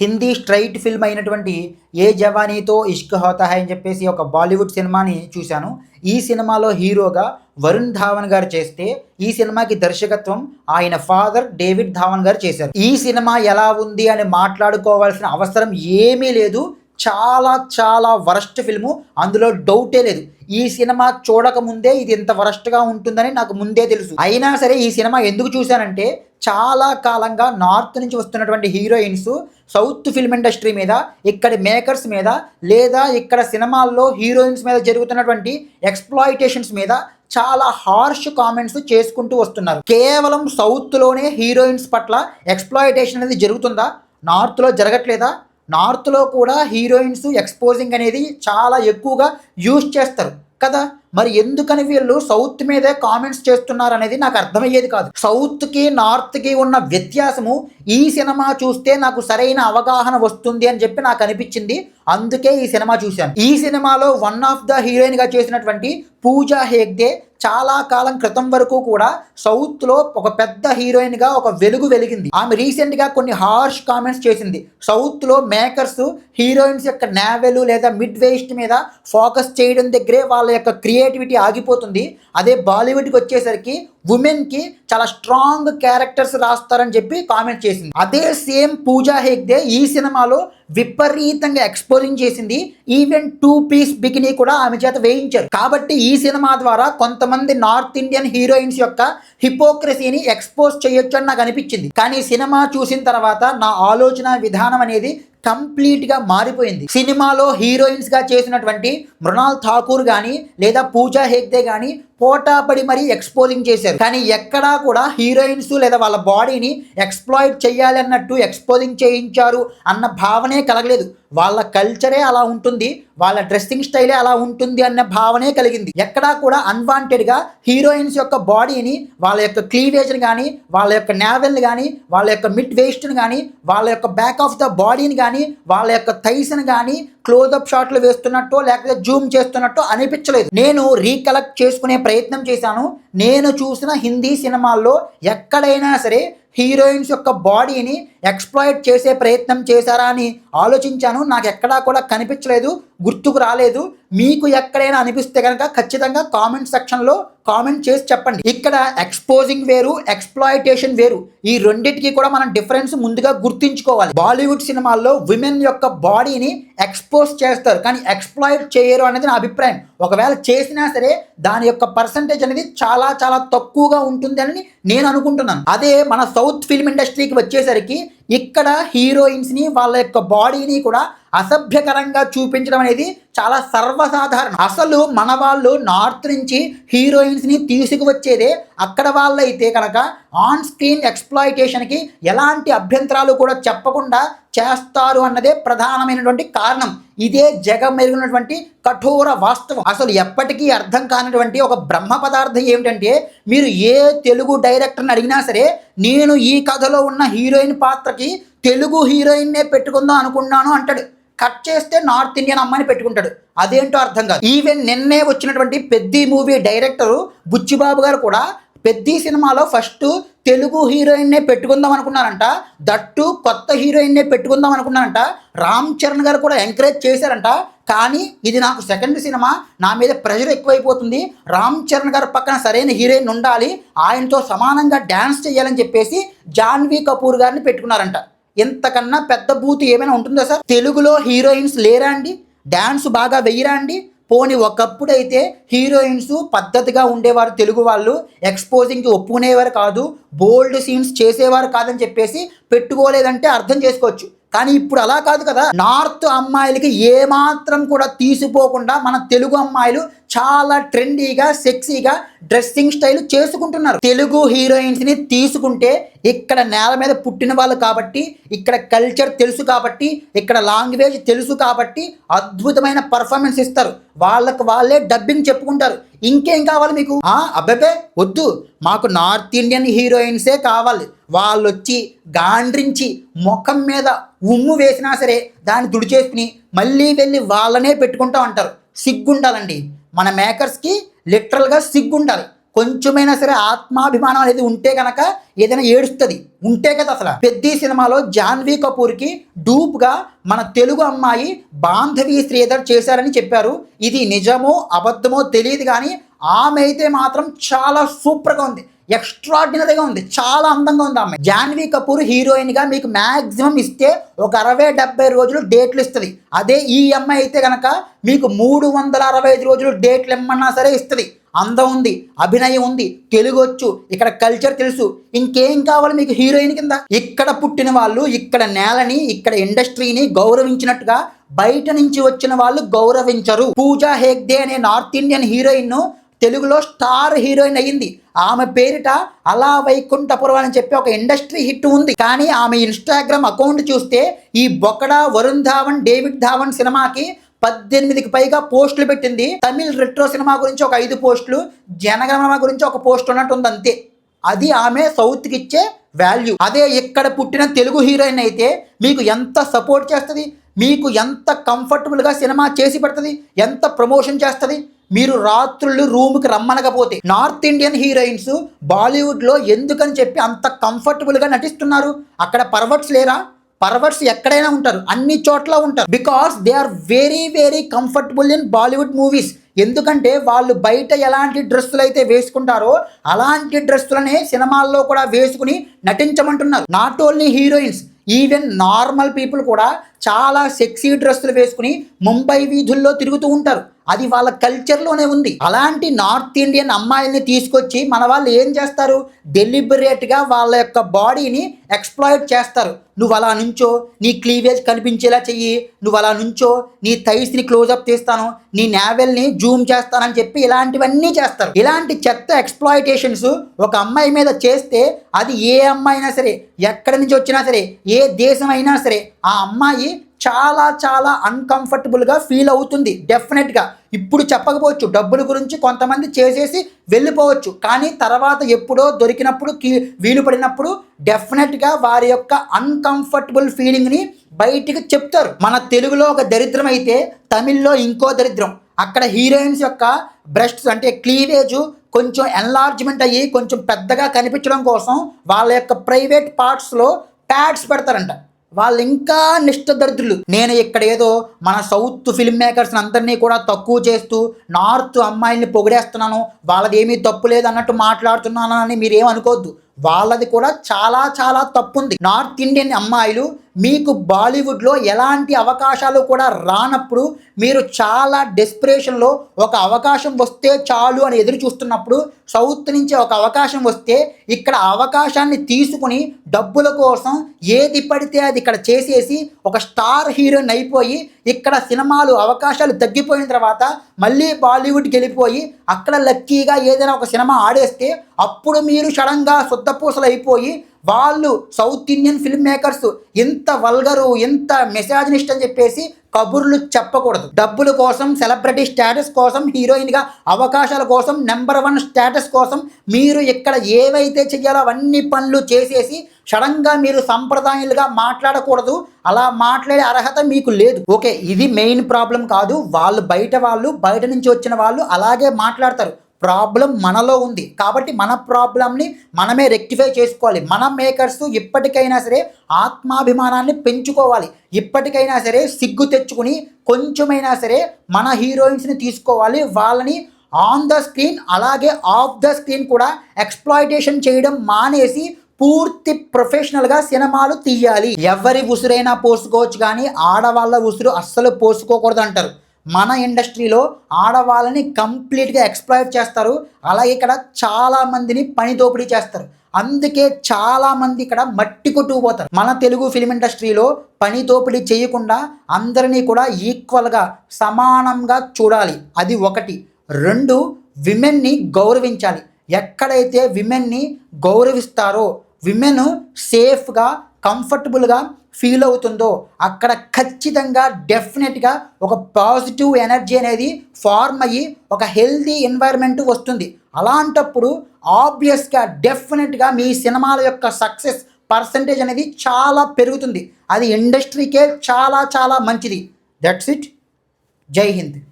Hindi straight film అయినటువంటి ఏ జవానీతో ఇష్క్ హోతా high అని చెప్పేసి ఒక బాలీవుడ్ సినిమాని చూశాను. ఈ సినిమాలో హీరోగా వరుణ్ ధావన్ గారు చేస్తే, ఈ సినిమాకి దర్శకత్వం ఆయన ఫాదర్ డేవిడ్ ధావన్ గారు చేశారు. ఈ సినిమా ఎలా ఉంది అని మాట్లాడుకోవాల్సిన అవసరం ఏమీ లేదు. చాలా చాలా వరస్ట్ ఫిల్ము, అందులో డౌటే లేదు. ఈ సినిమా చూడకముందే ఇది ఇంత వరస్ట్గా ఉంటుందని నాకు ముందే తెలుసు. అయినా సరే ఈ సినిమా ఎందుకు చూశానంటే, చాలా కాలంగా నార్త్ నుంచి వస్తున్నటువంటి హీరోయిన్స్ సౌత్ ఫిల్మ్ ఇండస్ట్రీ మీద, ఇక్కడి మేకర్స్ మీద, లేదా ఇక్కడ సినిమాల్లో హీరోయిన్స్ మీద జరుగుతున్నటువంటి ఎక్స్‌ప్లాయిటేషన్స్ మీద చాలా హార్ష్ కామెంట్స్ చేసుకుంటూ వస్తున్నారు. కేవలం సౌత్‌లోనే హీరోయిన్స్ పట్ల ఎక్స్‌ప్లాయిటేషన్ అనేది జరుగుతుందా? నార్త్‌లో జరగట్లేదా? నార్త్లో కూడా హీరోయిన్స్ ఎక్స్పోజింగ్ అనేది చాలా ఎక్కువగా యూజ్ చేస్తారు కదా. మరి ఎందుకని వీళ్ళు సౌత్ మీదే కామెంట్స్ చేస్తున్నారు అనేది నాకు అర్థమయ్యేది కాదు. సౌత్కి నార్త్కి ఉన్న వ్యత్యాసము ఈ సినిమా చూస్తే నాకు సరైన అవగాహన వస్తుంది అని చెప్పి నాకు అనిపించింది. అందుకే ఈ సినిమా చూశాను. ఈ సినిమాలో వన్ ఆఫ్ ద హీరోయిన్గా చేసినటువంటి పూజా హెగ్డే చాలా కాలం క్రితం వరకు కూడా సౌత్లో ఒక పెద్ద హీరోయిన్గా ఒక వెలుగు వెలిగింది. ఆమె రీసెంట్గా కొన్ని హార్ష్ కామెంట్స్ చేసింది. సౌత్లో మేకర్స్ హీరోయిన్స్ యొక్క నావెల్ లేదా మిడ్ వేస్ట్ మీద ఫోకస్ చేయడం దగ్గరే వాళ్ళ యొక్క క్రియేటివిటీ ఆగిపోతుంది. అదే బాలీవుడ్కి వచ్చేసరికి ఉమెన్కి చాలా స్ట్రాంగ్ క్యారెక్టర్స్ రాస్తారని చెప్పి కామెంట్ చేసింది. అదే సేమ్ పూజా హెగ్డే ఈ సినిమాలో విపరీతంగా ఎక్స్పోజింగ్ చేసింది. ఈవెన్ 2 పీస్ బికినీ కూడా ఆమె చేత వేయించారు. కాబట్టి ఈ సినిమా ద్వారా కొంతమంది నార్త్ ఇండియన్ హీరోయిన్స్ యొక్క హిపోక్రసీని ఎక్స్పోజ్ చేయొచ్చు అని నాకు అనిపించింది. కానీ సినిమా చూసిన తర్వాత నా ఆలోచన విధానం అనేది కంప్లీట్గా మారిపోయింది. సినిమాలో హీరోయిన్స్గా చేసినటువంటి మృణాల్ ఠాకూర్ కానీ లేదా పూజా హెగ్డే కానీ పోటాపడి మరీ ఎక్స్పోజింగ్ చేశారు. కానీ ఎక్కడా కూడా హీరోయిన్స్ లేదా వాళ్ళ బాడీని ఎక్స్‌ప్లాయిట్ చేయాలి అన్నట్టు ఎక్స్పోజింగ్ చేయించారు అన్న భావనే కలగలేదు. వాళ్ళ కల్చరే అలా ఉంటుంది, వాళ్ళ డ్రెస్సింగ్ స్టైలే అలా ఉంటుంది అన్న భావనే కలిగింది. ఎక్కడా కూడా అన్వాంటెడ్గా హీరోయిన్స్ యొక్క బాడీని, వాళ్ళ యొక్క క్లీవేజ్ని కానీ, వాళ్ళ యొక్క నావెల్ని కానీ, వాళ్ళ యొక్క మిడ్ వేస్ట్ని కానీ, వాళ్ళ యొక్క బ్యాక్ ఆఫ్ ద బాడీని కానీ, వాళ్ళ యొక్క థైస్ని కానీ క్లోజప్ షాట్లు వేస్తున్నట్టు లేకపోతే జూమ్ చేస్తున్నట్టు అనిపించలేదు. నేను రీకలెక్ట్ చేసుకునే ప్రయత్నం చేశాను. నేను చూసిన హిందీ సినిమాల్లో ఎక్కడైనా సరే హీరోయిన్స్ యొక్క బాడీని ఎక్స్‌ప్లాయిట్ చేసే ప్రయత్నం చేశారా అని ఆలోచించాను. నాకు ఎక్కడా కూడా కనిపించలేదు, గుర్తుకు రాలేదు. మీకు ఎక్కడైనా అనిపిస్తే కనుక ఖచ్చితంగా కామెంట్ సెక్షన్లో కామెంట్ చేసి చెప్పండి. ఇక్కడ ఎక్స్పోజింగ్ వేరు, ఎక్స్‌ప్లాయిటేషన్ వేరు. ఈ రెండింటికి కూడా మనం డిఫరెన్స్ ముందుగా గుర్తించుకోవాలి. బాలీవుడ్ సినిమాల్లో విమెన్ యొక్క బాడీని ఎక్స్పోజ్ చేస్తారు, కానీ ఎక్స్‌ప్లాయిట్ చేయరు అనేది నా అభిప్రాయం. ఒకవేళ చేసినా సరే దాని యొక్క పర్సంటేజ్ అనేది చాలా చాలా తక్కువగా ఉంటుంది అని నేను అనుకుంటున్నాను. అదే మన సౌత్ ఫిల్మ్ ఇండస్ట్రీకి వచ్చేసరికి ఇక్కడ హీరోయిన్స్ని వాళ్ళ యొక్క బాడీని కూడా అసభ్యకరంగా చూపించడం అనేది చాలా సర్వసాధారణం. అసలు మన వాళ్ళు నార్త్ నుంచి హీరోయిన్స్ని తీసుకువచ్చేదే అక్కడ వాళ్ళైతే కనుక ఆన్ స్క్రీన్ ఎక్స్‌ప్లాయిటేషన్కి ఎలాంటి అభ్యంతరాలు కూడా చెప్పకుండా చేస్తారు అన్నదే ప్రధానమైనటువంటి కారణం. ఇదే జగమెరిగినటువంటి కఠోర వాస్తవం. అసలు ఎప్పటికీ అర్థం కానటువంటి ఒక బ్రహ్మ పదార్థం ఏమిటంటే, మీరు ఏ తెలుగు డైరెక్టర్ని అడిగినా సరే నేను ఈ కథలో ఉన్న హీరోయిన్ పాత్రకి తెలుగు హీరోయిన్నే పెట్టుకుందాం అనుకున్నాను అంటాడు. కట్ చేస్తే నార్త్ ఇండియన్ అమ్మాయిని పెట్టుకుంటాడు. అదేంటో అర్థం కాదు. ఈవెన్ నిన్నే వచ్చినటువంటి పెద్ది మూవీ డైరెక్టరు బుచ్చిబాబు గారు కూడా పెద్ది సినిమాలో ఫస్ట్ తెలుగు హీరోయిన్నే పెట్టుకుందాం అనుకున్నారంట. దట్టు కొత్త హీరోయిన్నే పెట్టుకుందాం అనుకున్నారంట. రామ్ చరణ్ గారు కూడా ఎంకరేజ్ చేశారంట. కానీ ఇది నాకు సెకండ్ సినిమా, నా మీద ప్రెషర్ ఎక్కువైపోతుంది, రామ్ చరణ్ గారు పక్కన సరైన హీరోయిన్ ఉండాలి, ఆయనతో సమానంగా డ్యాన్స్ చేయాలని చెప్పేసి జాన్వీ కపూర్ గారిని పెట్టుకున్నారంట. ఇంతకన్నా పెద్ద బూత్ ఏమైనా ఉంటుందా సార్? తెలుగులో హీరోయిన్స్ లేరా అండి? డ్యాన్స్ బాగా వెయ్యరా అండి? పోనీ ఒకప్పుడైతే హీరోయిన్స్ పద్ధతిగా ఉండేవారు, తెలుగు వాళ్ళు ఎక్స్పోజింగ్కి ఒప్పుకునేవారు కాదు, బోల్డ్ సీన్స్ చేసేవారు కాదని చెప్పేసి పెట్టుకోలేదంటే అర్థం చేసుకోవచ్చు. కానీ ఇప్పుడు అలా కాదు కదా. నార్త్ అమ్మాయిలకి ఏమాత్రం కూడా తీసిపోకుండా మన తెలుగు అమ్మాయిలు చాలా ట్రెండీగా, సెక్సీగా డ్రెస్సింగ్ స్టైల్ చేసుకుంటున్నారు. తెలుగు హీరోయిన్స్ని తీసుకుంటే ఇక్కడ నేల మీద పుట్టిన వాళ్ళు కాబట్టి, ఇక్కడ కల్చర్ తెలుసు కాబట్టి, ఇక్కడ లాంగ్వేజ్ తెలుసు కాబట్టి అద్భుతమైన పర్ఫార్మెన్స్ ఇస్తారు. వాళ్ళకు వాళ్ళే డబ్బింగ్ చెప్పుకుంటారు. ఇంకేం కావాలి మీకు? అబ్బాబే వద్దు, మాకు నార్త్ ఇండియన్ హీరోయిన్సే కావాలి. వాళ్ళు వచ్చి గాండ్రించి ముఖం మీద ఉమ్ము వేసినా సరే దాన్ని తుడిచేసుకుని మళ్ళీ వెళ్ళి వాళ్ళనే పెట్టుకుంటాం అంటారు. సిగ్గుండాలండి. మన మేకర్స్కి లిటరల్గా సిగ్గుండాలి. కొంచెమైనా సరే ఆత్మాభిమానం అనేది ఉంటే కనుక ఏదైనా ఏడుస్తుంది ఉంటే కదా. అసలు పెద్ద సినిమాలో జాన్వీ కపూర్కి డూప్గా మన తెలుగు అమ్మాయి బాంధవి శ్రీధర్ చేశారని చెప్పారు. ఇది నిజమో అబద్ధమో తెలియదు, కానీ ఆమె అయితే మాత్రం చాలా సూపర్గా ఉంది, ఎక్స్ట్రాడినరీగా ఉంది, చాలా అందంగా ఉంది ఆమె. జాన్వీ కపూర్ హీరోయిన్గా మీకు మ్యాక్సిమం ఇస్తే ఒక 60-70 రోజులు డేట్లు ఇస్తుంది. అదే ఈ అమ్మాయి అయితే కనుక మీకు 365 రోజులు డేట్లు ఇమ్మన్నా సరే ఇస్తుంది. అందం ఉంది, అభినయం ఉంది, తెలుగు వచ్చు, ఇక్కడ కల్చర్ తెలుసు, ఇంకేం కావాలి మీకు హీరోయిన్ కింద. ఇక్కడ పుట్టిన వాళ్ళు ఇక్కడ నేలని ఇక్కడ ఇండస్ట్రీని గౌరవించినట్టుగా బయట నుంచి వచ్చిన వాళ్ళు గౌరవించరు. పూజా హెగ్డే అనే నార్త్ ఇండియన్ హీరోయిన్ తెలుగులో స్టార్ హీరోయిన్ అయ్యింది. ఆమె పేరిట అలా వైకుంఠపురం అని చెప్పి ఒక ఇండస్ట్రీ హిట్ ఉంది. కానీ ఆమె ఇన్స్టాగ్రామ్ అకౌంట్ చూస్తే ఈ బొకడా వరుణ్ ధావన్ డేవిడ్ ధావన్ సినిమాకి 18కి పైగా పోస్టులు పెట్టింది. తమిళ్ రెట్రో సినిమా గురించి ఒక 5 పోస్టులు, జనగణమన గురించి ఒక పోస్ట్ ఉన్నట్టుంది అంతే. అది ఆమె సౌత్కి ఇచ్చే వాల్యూ. అదే ఇక్కడ పుట్టిన తెలుగు హీరోయిన్ అయితే మీకు ఎంత సపోర్ట్ చేస్తుంది, మీకు ఎంత కంఫర్టబుల్గా సినిమా చేసి పెడుతుంది, ఎంత ప్రమోషన్ చేస్తుంది. మీరు రాత్రులు రూమ్కి రమ్మనకపోతే నార్త్ ఇండియన్ హీరోయిన్స్ బాలీవుడ్లో ఎందుకని చెప్పి అంత కంఫర్టబుల్గా నటిస్తున్నారు? అక్కడ పర్వర్ట్స్ లేరా? పర్వర్ట్స్ ఎక్కడైనా ఉంటారు, అన్ని చోట్ల ఉంటారు. Because they are very very comfortable in Bollywood movies. ఎందుకంటే వాళ్ళు బయట ఎలాంటి డ్రెస్సులు అయితే వేసుకుంటారో అలాంటి డ్రెస్సులనే సినిమాల్లో కూడా వేసుకుని నటించమంటున్నారు. Not only heroines, even normal people కూడా చాలా సెక్సీ డ్రెస్సులు వేసుకుని ముంబై వీధుల్లో తిరుగుతూ ఉంటారు. అది వాళ్ళ కల్చర్లోనే ఉంది. అలాంటి నార్త్ ఇండియన్ అమ్మాయిల్ని తీసుకొచ్చి మన వాళ్ళు ఏం చేస్తారు? డెలిబరేట్గా వాళ్ళ యొక్క బాడీని ఎక్స్ప్లాయిట్ చేస్తారు. నువ్వు అలా నుంచో, నీ క్లీవేజ్ కనిపించేలా చెయ్యి, నువ్వు అలా నుంచో, నీ థైస్ని క్లోజప్ తీస్తాను, నీ నావెల్ని జూమ్ చేస్తానని చెప్పి ఇలాంటివన్నీ చేస్తారు. ఇలాంటి చెత్త ఎక్స్ప్లాయిటేషన్స్ ఒక అమ్మాయి మీద చేస్తే అది ఏ అమ్మాయి అయినా సరే, ఎక్కడి నుంచి వచ్చినా సరే, ఏ దేశం అయినా సరే, ఆ అమ్మాయి చాలా చాలా అన్కంఫర్టబుల్గా ఫీల్ అవుతుంది డెఫినెట్గా. ఇప్పుడు చెప్పకపోవచ్చు, డబ్బుల గురించి కొంతమంది చేసేసి వెళ్ళిపోవచ్చు, కానీ తర్వాత ఎప్పుడో దొరికినప్పుడు వీలు పడినప్పుడు డెఫినెట్గా వారి యొక్క అన్కంఫర్టబుల్ ఫీలింగ్ని బయటికి చెప్తారు. మన తెలుగులో ఒక దరిద్రం అయితే తమిళ్లో ఇంకో దరిద్రం. అక్కడ హీరోయిన్స్ యొక్క బ్రెస్ట్స్ అంటే క్లీవేజ్ కొంచెం ఎన్లార్జ్మెంట్ అయ్యి కొంచెం పెద్దగా కనిపించడం కోసం వాళ్ళ యొక్క ప్రైవేట్ పార్ట్స్లో ప్యాడ్స్ పెడతారంట. వాళ్ళు ఇంకా నిష్ఠ దరిద్రులు. నేను ఇక్కడ ఏదో మన సౌత్ ఫిల్మ్ మేకర్స్ని అందరినీ కూడా తక్కువ చేస్తూ నార్త్ అమ్మాయిల్ని పొగిడేస్తున్నాను, వాళ్ళది ఏమీ తప్పు లేదు అన్నట్టు మాట్లాడుతున్నాను అని మీరేమనుకోవద్దు. వాళ్ళది కూడా చాలా చాలా తప్పుంది. నార్త్ ఇండియన్ అమ్మాయిలు మీకు బాలీవుడ్లో ఎలాంటి అవకాశాలు కూడా రానప్పుడు మీరు చాలా డెస్పిరేషన్లో ఒక అవకాశం వస్తే చాలు అని ఎదురు చూస్తున్నప్పుడు సౌత్ నుంచి ఒక అవకాశం వస్తే ఇక్కడ అవకాశాన్ని తీసుకుని డబ్బుల కోసం ఏది పడితే అది ఇక్కడ చేసేసి ఒక స్టార్ హీరోయిన్ అయిపోయి ఇక్కడ సినిమాలు అవకాశాలు తగ్గిపోయిన తర్వాత మళ్ళీ బాలీవుడ్కి వెళ్ళిపోయి అక్కడ లక్కీగా ఏదైనా ఒక సినిమా ఆడేస్తే అప్పుడు మీరు సడన్గా శుద్ధపూసలు అయిపోయి వాళ్ళు సౌత్ ఇండియన్ ఫిల్మ్ మేకర్స్ ఎంత వల్గరు, ఎంత మెసాజినిస్ట్ అని చెప్పేసి కబుర్లు చెప్పకూడదు. డబ్బుల కోసం, సెలబ్రిటీ స్టేటస్ కోసం, హీరోయిన్గా అవకాశాల కోసం, నెంబర్ 1 స్టేటస్ కోసం మీరు ఇక్కడ ఏవైతే చెయ్యాలో అవన్నీ పనులు చేసేసి సడన్గా మీరు సంప్రదాయాలుగా మాట్లాడకూడదు. అలా మాట్లాడే అర్హత మీకు లేదు. ఓకే, ఇది మెయిన్ ప్రాబ్లం కాదు. వాళ్ళు బయట నుంచి వచ్చిన వాళ్ళు అలాగే మాట్లాడతారు. ప్రాబ్లం మనలో ఉంది కాబట్టి మన ప్రాబ్లంని మనమే రెక్టిఫై చేసుకోవాలి. మన మేకర్స్ ఇప్పటికైనా సరే ఆత్మాభిమానాన్ని పెంచుకోవాలి. ఇప్పటికైనా సరే సిగ్గు తెచ్చుకుని కొంచెమైనా సరే మన హీరోయిన్స్ని తీసుకోవాలి. వాళ్ళని ఆన్ ద స్క్రీన్ అలాగే ఆఫ్ ద స్క్రీన్ కూడా ఎక్స్ప్లాయిటేషన్ చేయడం మానేసి పూర్తి ప్రొఫెషనల్గా సినిమాలు తీయాలి. ఎవరి ఉసురైనా పోసుకోవచ్చు, కానీ ఆడవాళ్ళ ఉసురు అస్సలు పోసుకోకూడదు అంటారు. మన ఇండస్ట్రీలో ఆడవాళ్ళని కంప్లీట్గా ఎక్స్ప్లాయిట్ చేస్తారు. అలాగే ఇక్కడ చాలామందిని పని దోపిడీ చేస్తారు. అందుకే చాలామంది ఇక్కడ మట్టి కొట్టుకుపోతారు. మన తెలుగు ఫిలిం ఇండస్ట్రీలో పని దోపిడీ చేయకుండా అందరినీ కూడా ఈక్వల్గా సమానంగా చూడాలి. అది 1. 2, విమెన్ని గౌరవించాలి. ఎక్కడైతే విమెన్ని గౌరవిస్తారో, విమెన్ సేఫ్గా కంఫర్టబుల్గా ఫీల్ అవుతుందో అక్కడ ఖచ్చితంగా డెఫినెట్గా ఒక పాజిటివ్ ఎనర్జీ అనేది ఫార్మ్ అయ్యి ఒక హెల్తీ ఎన్వైర్న్మెంట్ వస్తుంది. అలాంటప్పుడు ఆబ్వియస్గా డెఫినెట్గా మీ సినిమాల యొక్క సక్సెస్ పర్సంటేజ్ అనేది చాలా పెరుగుతుంది. అది ఇండస్ట్రీకే చాలా చాలా మంచిది. That's it. జై హింద్.